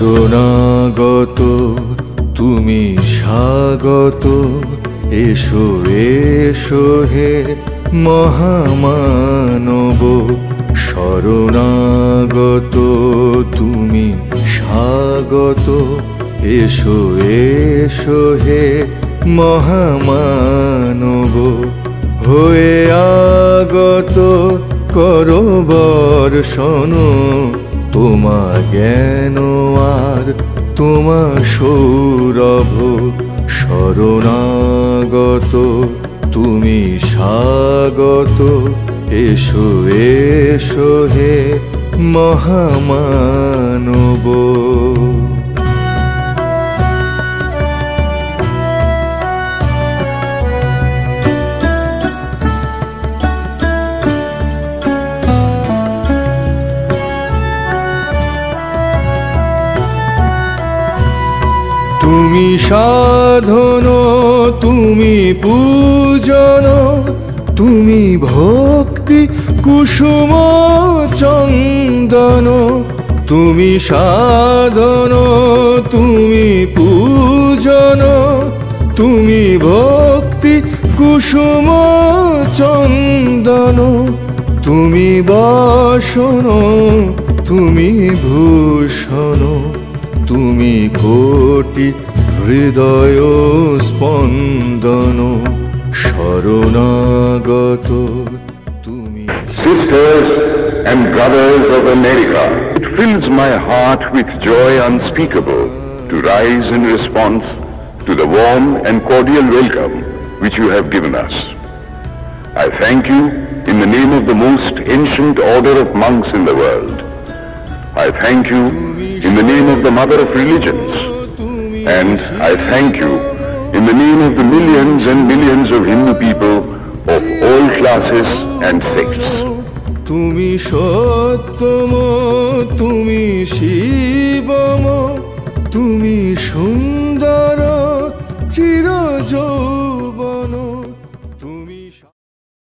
শরণাগত তুমি স্বাগত, এসো এসো হে মহামানব। শরণাগত তুমি স্বাগত, এসো এসো হে মহামানব। হয়ে আগত করো বর্ষণ, তোমার জ্ঞান আর তোমার সৌরভ। শরণাগত তুমি স্বাগত, এসো এসো হে মহামানব। তুমি সাধন, তুমি পূজন, তুমি ভক্তি কুসুম চন্দন। তুমি সাধন, তুমি পূজন, তুমি ভক্তি কুসুম চন্দন। তুমি বাসন, তুমি ভূষণ, তুমি কোটি হৃদয় স্পন্দন। শরণাগত তুমি। Sisters and brothers of America, it fills my heart with joy unspeakable to rise in response to the warm and cordial welcome which you have given us. I thank you in the name of the most ancient order of monks in the world. I thank you in the name of the mother of religions, and I thank you in the name of the millions and millions of Hindu people of all classes and sects. তুমি সত্যম, তুমি শিবম, তুমি সুন্দর চিরজৌবন।